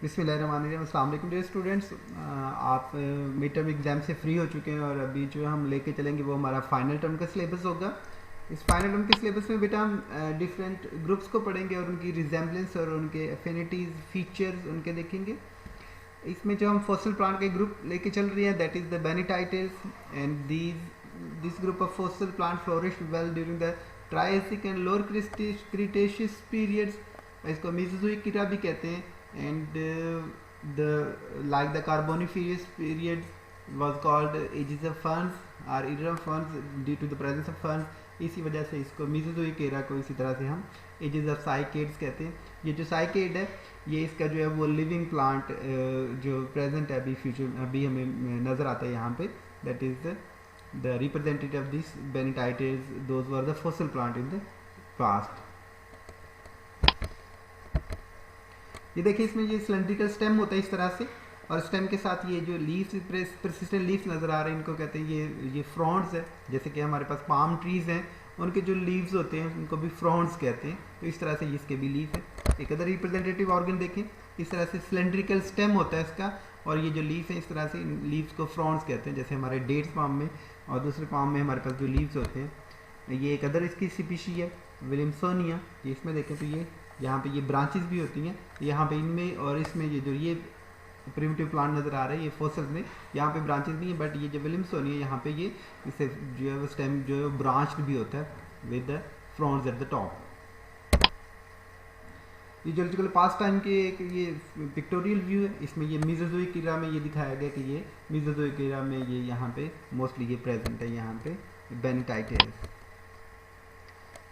बिस्मिल्लाहिर्रहमानिर्रहीम। अस्सलाम वालेकुम डियर स्टूडेंट्स, आप मिड टर्म एग्ज़ाम से फ्री हो चुके हैं और अभी जो हम लेके चलेंगे वो हमारा फाइनल टर्म का सिलेबस होगा। इस फाइनल टर्म के सिलेबस में बेटा हम डिफरेंट ग्रुप्स को पढ़ेंगे और उनकी रिजेम्बलेंस और उनके एफिनिटीज़ फीचर्स उनके देखेंगे। इसमें जो हम फॉसिल प्लांट के ग्रुप लेके चल रही है that is the Bennettites and this group of fossil plant flourished well during the Triassic and lower Cretaceous periods. इसको मेसोजोइक ईरा भी कहते हैं। And like the Carboniferous period was called ages of ferns or era of ferns due to the presence of ferns. इसी वजह से इसको Mesozoic era को इसी तरह से हम एजेस ऑफ साइकेड्स कहते हैं। ये जो साइकेड है ये इसका जो है वो लिविंग प्लांट जो प्रेजेंट है अभी फ्यूचर अभी हमें नज़र आता है यहाँ पे, that is the representative of this Bennettites those were the fossil plant in the past. ये देखिए इसमें ये सिलेंड्रिकल स्टेम होता है इस तरह से और स्टेम के साथ ये जो लीव्स परसिस्टेंट लीव्स नज़र आ रहे हैं इनको कहते हैं ये फ्रॉन्ड्स है। जैसे कि हमारे पास पाम ट्रीज़ हैं उनके जो लीव्स होते हैं उनको भी फ्रॉन्ड्स कहते हैं। तो इस तरह से इसके भी लीव है। एक अदर रिप्रेजेंटेटिव ऑर्गन देखें, इस तरह से सिलेंड्रिकल स्टेम होता है इसका और ये जो लीव्स हैं इस तरह से लीव्स को फ्रॉन्ड्स कहते हैं। जैसे हमारे डेट्स पाम में और दूसरे पाम में हमारे पास जो लीव्स होते हैं। ये एक अदर इसकी स्पीशी है विलियमसोनिया। ये इसमें देखें तो ये यहाँ पे ये ब्रांचेस भी होती हैं यहाँ पे इनमें और इसमें ये जो ये प्रिमिटिव प्लांट नज़र आ रहा है ये फॉसिल्स में यहाँ पे ब्रांचेस भी हैं, बट ये जो विलियमसोनी है यहाँ पे ये इससे जो है वो स्टेम जो है ब्रांच्ड भी होता है with the fronds at the top. ये जोलॉजिकल पास्ट टाइम के एक ये पिक्टोरियल व्यू है। इसमें ये मेसोजोइक एरा में ये दिखाया गया कि ये मेसोजोइक एरा में ये यहाँ पे मोस्टली ये प्रेजेंट है यहाँ पे बेनिटाइटिस।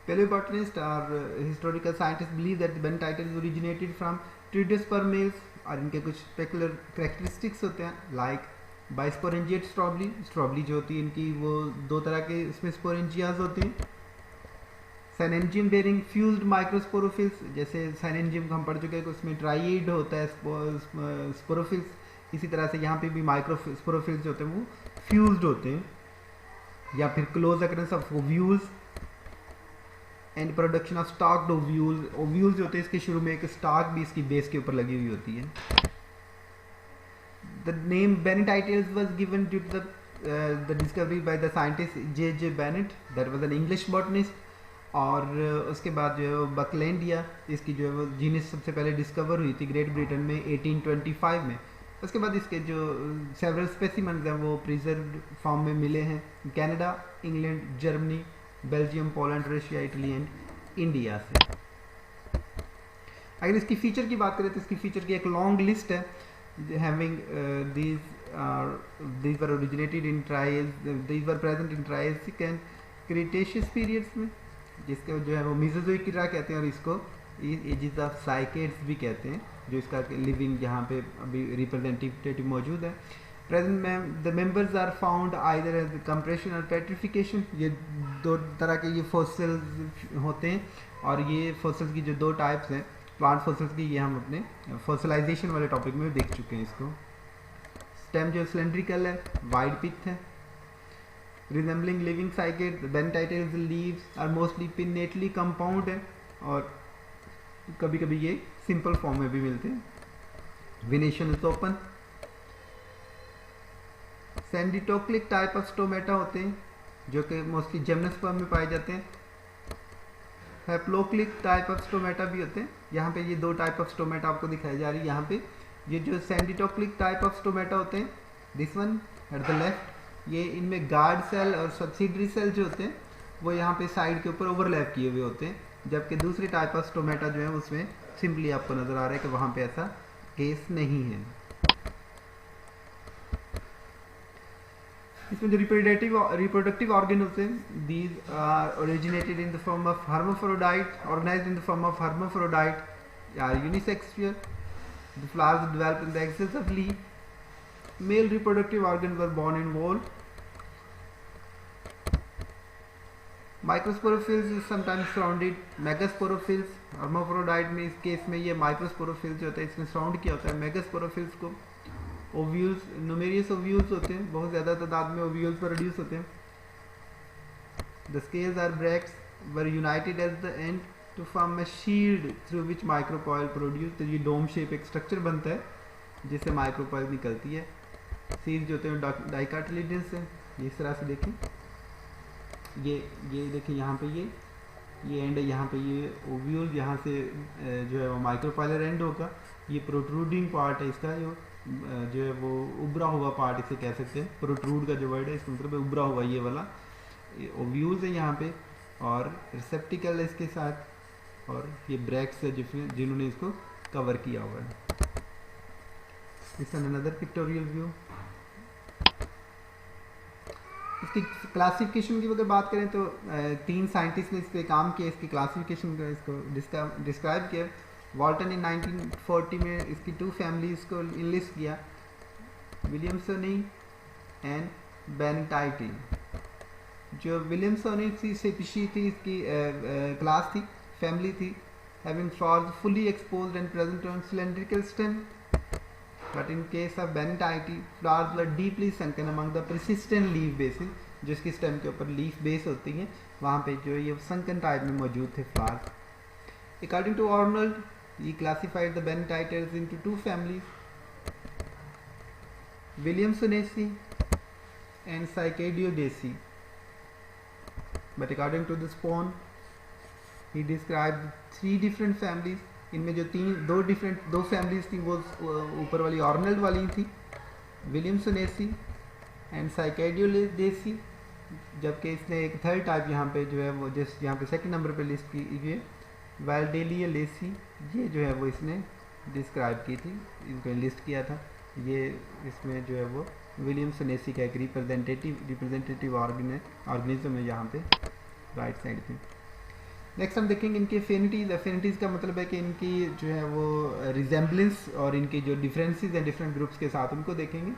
Paleobotanists or historical scientists believe that the Benatitis originated from Tridosperm males और इनके कुछ स्पेकुलर कैरेक्टरिस्टिक्स होते हैं लाइक बाइस्पोरेंजिएट स्ट्रॉबली जो होती है इनकी वो दो तरह के इसमें स्पोरेंजियाज होते हैं। साइनेंजियम बेरिंग फ्यूज्ड माइक्रोस्पोरोफिल्स, जैसे साइनेंजियम को हम पढ़ चुके हैं उसमें ट्राइड होता है स्पोरोफिल्स, इसी तरह से यहाँ पे भी माइक्रोस्पोरोफिल्स जो होते हैं वो फ्यूज्ड होते हैं। या फिर close occurrence of ovules and production of stocked ovules. Ovules जो होते हैं इसके शुरू में एक स्टॉक भी इसकी बेस के ऊपर लगी हुई होती है। The name Bennettites was given due to the discovery by the scientist J Bennett, that was an English botanist. और उसके बाद जो है बकलैंडिया इसकी जो है वो जीनस सबसे पहले डिस्कवर हुई थी ग्रेट ब्रिटेन में 1825 में। उसके बाद इसके जो सेवरल स्पेसिमेंस हैं वो प्रिजर्व्ड फॉर्म में मिले हैं Canada, England, Germany, Belgium, Poland, Russia, Italy and India से। अगर इसकी फीचर की बात करें तो इसकी फीचर की एक लॉन्ग लिस्ट है। Having these were originated in these were present in Triassic and Cretaceous periods में, जिसके जो है वो मेसोजोइक एरा कहते हैं और इसको एजेस ऑफ साइकेड्स भी कहते हैं जो इसका लिविंग यहाँ पे अभी रिप्रेजेंटेटिव मौजूद है। प्रेजेंट में the members are found either as compression or petrification. ये दो तरह के ये फॉसिल्स होते हैं और ये फॉसिल्स की जो दो टाइप्स हैं प्लांट फॉसिल्स की ये हम अपने फॉसिलाइजेशन वाले टॉपिक में देख चुके हैं। इसको स्टेम जो सिलेंड्रिकल है, वाइड पिथ है, resembling living cycads. Bennettites leaves are mostly pinnately compound है और कभी कभी ये सिंपल फॉर्म में भी मिलते हैं। Venation is open. Syndetocheilic type of stomata होते हैं जो कि मोस्टली जिम्नोस्पर्म में पाए जाते हैं। हैप्लोक्लिक टाइप ऑफ स्टोमेटा भी होते हैं। यहाँ पे ये दो टाइप ऑफ स्टोमेटा आपको दिखाई जा रही है। यहाँ पे ये जो सेंडिटोक्लिक टाइप ऑफ स्टोमेटा होते हैं this one at the left, ये इनमें गार्ड सेल और सब्सिडरी सेल जो होते हैं वो यहाँ पे साइड के ऊपर ओवरलैप किए हुए होते हैं, जबकि दूसरी टाइप ऑफ स्टोमेटा जो है उसमें सिंपली आपको नज़र आ रहा है कि वहाँ पे ऐसा केस नहीं है। इसमें जो रिप्रोडक्टिव ऑर्गन होते हैं these are originated in the form of hermaphrodite, organised in the form of hermaphrodite or unisexual. The flowers develop in the axis of leaf. Male reproductive organ were borne in whorl. Microsporophylls is sometimes surrounded megasporophylls. Hermaphrodite में इस case में ये microsporophylls जो होता है इसमें surround किया होता है मेगास्पोरोफिल्स को। ओव्यूल्स न्यूमेरियस ओव्यूल्स होते हैं, बहुत ज़्यादा तादाद में ओव्यूल्स प्रोड्यूस होते हैं। The scales are bracts were united at the end to form a shield through which micropyle produce. तो ये डोम शेप एक स्ट्रक्चर बनता है जिससे माइक्रोपॉयल निकलती है। सीड्स जो होते हैं डाइकोटिलेडन्स है, इस तरह से देखें, ये देखें यहाँ पे ये एंड है, यहाँ पे ये ओव्यूल, यहाँ से जो है वो माइक्रोपाइलर एंड होगा। ये प्रोट्रूडिंग पार्ट है इसका, जो है वो उभरा हुआ पार्ट इसे कह सकते हैं। प्रोट्रूड का जो वर्ड है इसका मतलब उभरा हुआ, ये वाला ओव्यूल्स है यहाँ पे, और रिसेप्टिकल है इसके साथ, और ये ब्रैक्स है जिन्होंने इसको कवर किया हुआ है। इस अनदर पिक्टोरियल व्यू। इसकी क्लासिफिकेशन की अगर बात करें तो 3 साइंटिस्ट ने इस पे काम किया, इसकी क्लासिफिकेशन का इसको डिस्क्राइब किया। वॉल्टन ने 1940 में इसकी 2 फैमिलीज को इनलिस्ट किया, विलियमसोनी एंड बेनिटाइटी। जो विलियमसोनी से पिछली थी इसकी क्लास थी, फैमिली थी, having flowers fully exposed and present on cylindrical stem, but in case of Bennettite, flowers were deeply sunken among the persistent leaf bases, जिसकी स्टेम के ऊपर लीफ बेस होती है, वहाँ पे जो ये sunken टाइप में मौजूद थे flowers. According to Arnold, he classified the Bennettites into 2 families, Williamsonaceae and Cycadioideaceae. But according to the Spohn, he described 3 different families. इनमें जो 2 फैमिलीज थी वो ऊपर वाली ऑर्नल्ड वाली थी, विलियमसोनेसी एंड साइकैडियोइडेसी, जबकि इसने एक थर्ड टाइप यहाँ पे जो है वो जिस यहाँ पे सेकंड नंबर पे लिस्ट की हुई है, वाल्डेलियालेसी, ये जो है वो इसने डिस्क्राइब की थी, इनको लिस्ट किया था। ये इसमें जो है वो विलियमसोनेसी का एक रिप्रेजेंटेटिव ऑर्गेनिज्म है यहाँ पे राइट साइड पे। नेक्स्ट हम देखेंगे इनकी एफिनिटीज़। एफिनिटीज़ का मतलब है कि इनकी जो है वो रिजेम्बलेंस और इनकी जो डिफरेंसेस हैं डिफरेंट ग्रुप्स के साथ, उनको देखेंगे।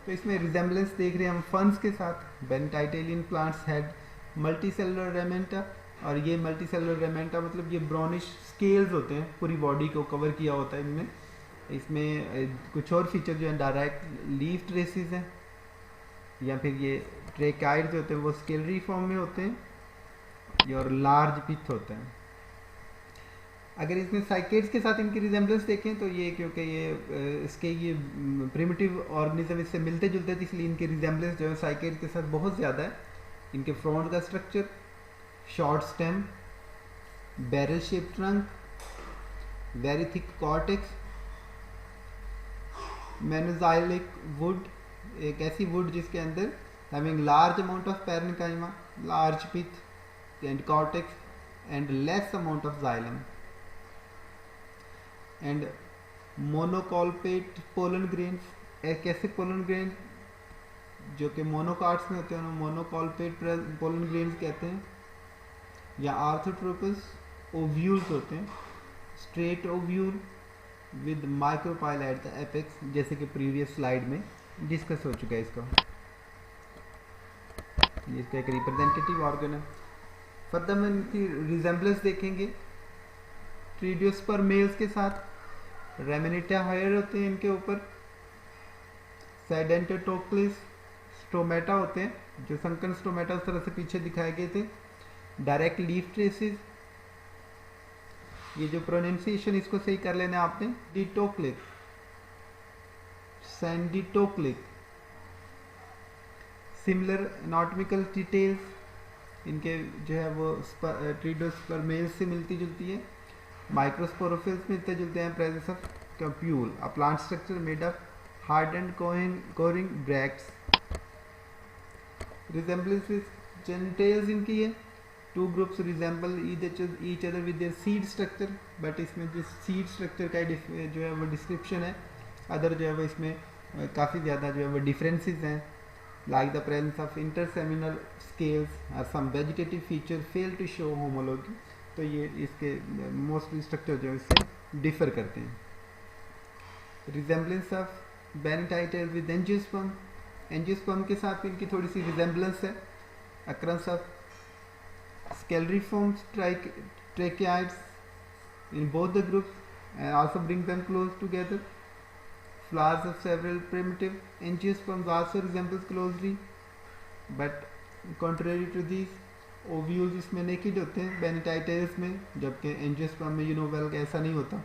तो इसमें रिजेम्बलेंस देख रहे हैं हम फर्न्स के साथ। Bennettitalean plants had multi cellular ramenta, और ये मल्टी सेलुलर रेमेंटा मतलब ये ब्राउनिश स्केल्स होते हैं, पूरी बॉडी को कवर किया होता है इनमें। इसमें कुछ और फीचर जो है डायरेक्ट लीफ ट्रेसेस हैं, या फिर ये ट्रेकाइड जो होते हैं वो स्केलरी फॉर्म में होते हैं, और लार्ज पिथ होता है। अगर इसमें साइकेड्स के साथ इनकी रिजेम्बलेंस देखें तो ये क्योंकि ये इसके ये प्रिमिटिव ऑर्गेनिज्म इससे मिलते जुलते थे, इसलिए इनकी रिजेम्बलेंस जो है साइकेड के साथ बहुत ज़्यादा है। इनके फ्रंट का structure, short stem, barrel shape trunk, very thick cortex, manoxylic wood, एक ऐसी वुड जिसके अंदर having large amount of parenchyma, large pith and cortex and less amount of xylem, and monocolpate pollen grains, एक ऐसे pollen grain जो कि मोनोकार्ड्स में होते हैं, मोनोकॉल्पेट पोलन ग्रेन्स कहते हैं, या आर्थोट्रोपस ओव्यूल्स होते हैं, straight ovule with micropyle at the apex, जैसे कि प्रीवियस स्लाइड में डिस्कस हो चुका है। इसका एक रिप्रेजेंटेटिव ऑर्गन है। फर्दर में इनकी रिजेम्बलेंस देखेंगे ट्रीडियोस्पर मेल्स के साथ, रेमिनिटा हायर होते हैं इनके ऊपर, सेडेंटोटोक्लिस स्टोमेटा होते हैं, जो संकन स्टोमेटा उस तरह से पीछे दिखाए गए थे, डायरेक्ट लीफ ट्रेसेस, ये जो प्रोनाउंसिएशन इसको सही कर लेना आपने, डिटोक्लिक, सैंडिटोक्लिक, सिमिलर एनाटॉमिकल डिटेल्स इनके जो है वो ट्रीडोस्पर्मेल्स से मिलती जुलती है, माइक्रोस्पोरोफिल्स मिलते जुलते हैं, presence of cupule, a plant structure made of hard and covering bracts. Resemblance Gnetales इनकी है, 2 groups resemble each other with their seed structure, but इसमें जो सीड स्ट्रक्चर का जो है वो डिस्क्रिप्शन है, अदर जो है वो इसमें काफ़ी ज़्यादा जो है वो डिफरेंसेस हैं, like the presence of interseminal scales or some vegetative feature fail to show homology। तो ये इसके मोस्टली स्ट्रक्चर जो है इससे डिफर करते हैं। Resemblance of Bennettites with angiosperm, angiosperm के साथ इनकी थोड़ी सी रिजेम्बलेंस है। Occurrence of scalariform tracheids in both the groups and also bring them close together. Flowers of several primitive angiosperms also resembles closely, but contrary to these, ovules इसमें naked होते हैं बेनिटाइटेल्स में, जबकि एंजियोस्पर्म में यूनोवेल का ऐसा नहीं होता।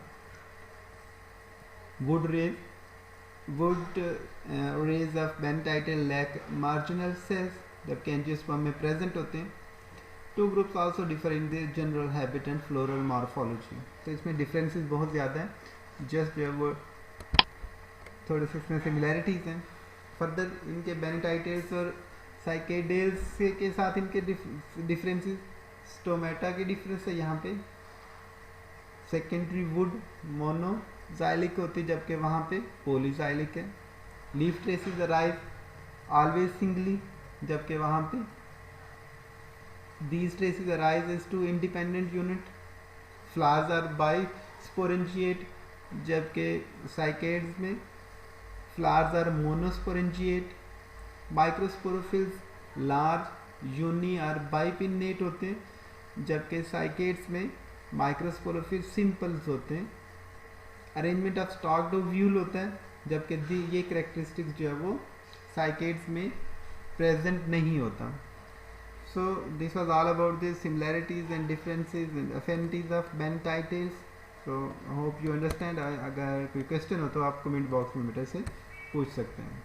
Wood rays of Bennettitales lack marginal cells, जबकि एंजियोस्पर्म में प्रेजेंट होते हैं। Two groups also differ in the general habit and floral morphology. तो इसमें डिफरेंसेस बहुत ज़्यादा हैं, जस्ट जो वो थोड़े से इसमें सिमिलैरिटीज़ हैं। फर्दर इनके बेनिटाइटेल्स और साइकेडेल्स के साथ इनके डिफरेंसेस, स्टोमेटा के डिफरेंस है यहाँ पे। सेकेंडरी वुड मोनोजाइलिक होती है, जबकि वहाँ पे पॉलीजाइलिक है। Leaf traces arrive always singly, जबकि वहाँ पे these traces arise as two independent unit. Flowers are bisporangiate, जबकि साइकेड्स में flowers are monosporangiate. Microsporophylls large uni or bipinnate होते हैं, जबकि साइकेड्स में माइक्रोस्पोरोफिल्स सिंपल्स होते हैं। अरेंजमेंट ऑफ स्टॉक्ड ओव्यूल होता है, जबकि ये करेक्टरिस्टिक्स जो है वो साइकेड्स में प्रेजेंट नहीं होता। So this was all about the similarities and differences and affinities of benititales. So I hope you understand. अगर कोई क्वेश्चन हो तो आप कमेंट बॉक्स में मेरे से पूछ सकते हैं।